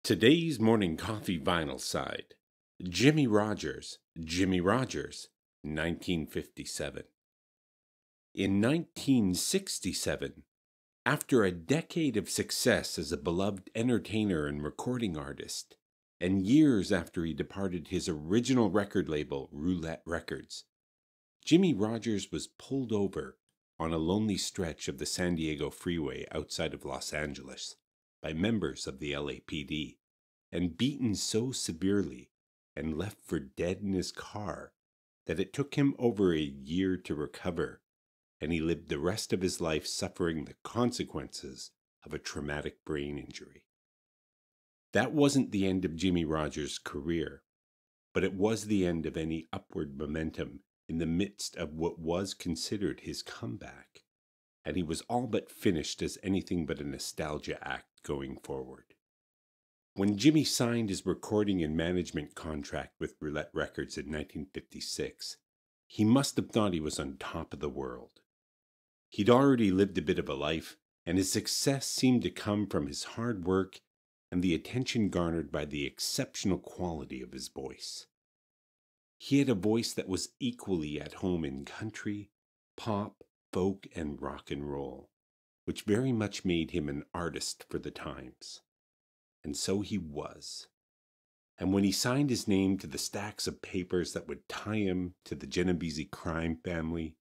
Today's morning coffee vinyl side. Jimmie Rodgers, Jimmie Rodgers, 1957. In 1967, after a decade of success as a beloved entertainer and recording artist, and years after he departed his original record label, Roulette Records, Jimmie Rodgers was pulled over on a lonely stretch of the San Diego Freeway outside of Los Angeles by members of the LAPD, and beaten so severely and left for dead in his car that it took him over a year to recover, and he lived the rest of his life suffering the consequences of a traumatic brain injury. That wasn't the end of Jimmie Rodgers' career, but it was the end of any upward momentum in the midst of what was considered his comeback, and he was all but finished as anything but a nostalgia act going forward. When Jimmie signed his recording and management contract with Roulette Records in 1956, he must have thought he was on top of the world. He'd already lived a bit of a life, and his success seemed to come from his hard work and the attention garnered by the exceptional quality of his voice. He had a voice that was equally at home in country, pop, folk, and rock and roll, which very much made him an artist for the times. And so he was. And when he signed his name to the stacks of papers that would tie him to the Genovese crime family,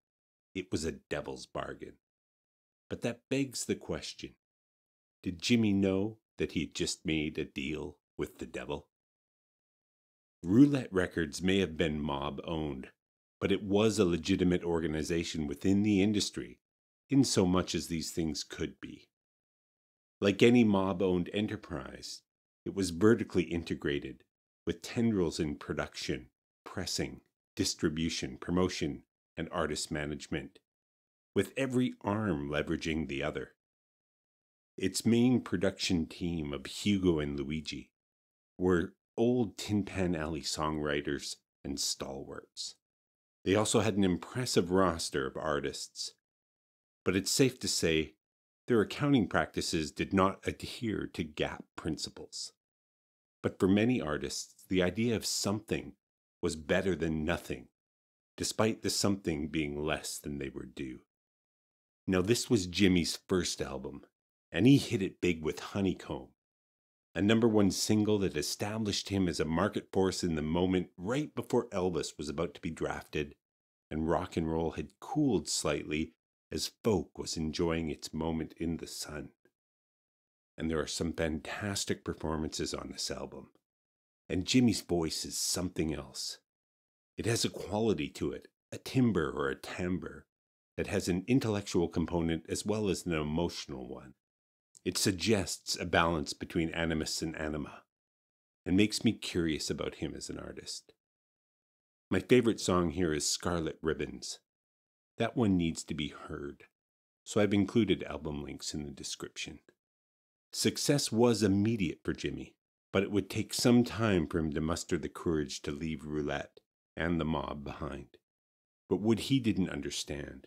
it was a devil's bargain. But that begs the question, did Jimmie know that he had just made a deal with the devil? Roulette Records may have been mob-owned, but it was a legitimate organization within the industry, in so much as these things could be. Like any mob-owned enterprise, it was vertically integrated, with tendrils in production, pressing, distribution, promotion, and artist management, with every arm leveraging the other. Its main production team of Hugo and Luigi were old Tin Pan Alley songwriters and stalwarts. They also had an impressive roster of artists, but it's safe to say their accounting practices did not adhere to GAAP principles. But for many artists, the idea of something was better than nothing, despite the something being less than they were due. Now, this was Jimmie's first album, and he hit it big with Honeycomb, a #1 single that established him as a market force in the moment right before Elvis was about to be drafted, and rock and roll had cooled slightly as folk was enjoying its moment in the sun. And there are some fantastic performances on this album, and Jimmie's voice is something else. It has a quality to it, a timbre or a timbre, that has an intellectual component as well as an emotional one. It suggests a balance between animus and anima, and makes me curious about him as an artist. My favorite song here is Scarlet Ribbons. That one needs to be heard, so I've included album links in the description. Success was immediate for Jimmie, but it would take some time for him to muster the courage to leave Roulette and the mob behind. But what he didn't understand,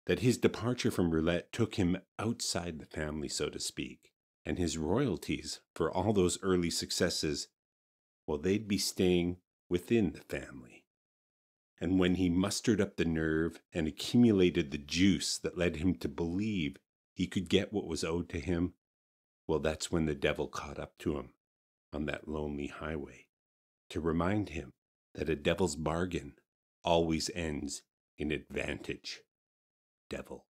that his departure from Roulette took him outside the family, so to speak, and his royalties for all those early successes, well, they'd be staying within the family. And when he mustered up the nerve and accumulated the juice that led him to believe he could get what was owed to him, well, that's when the devil caught up to him on that lonely highway to remind him that a devil's bargain always ends in advantage. Devil.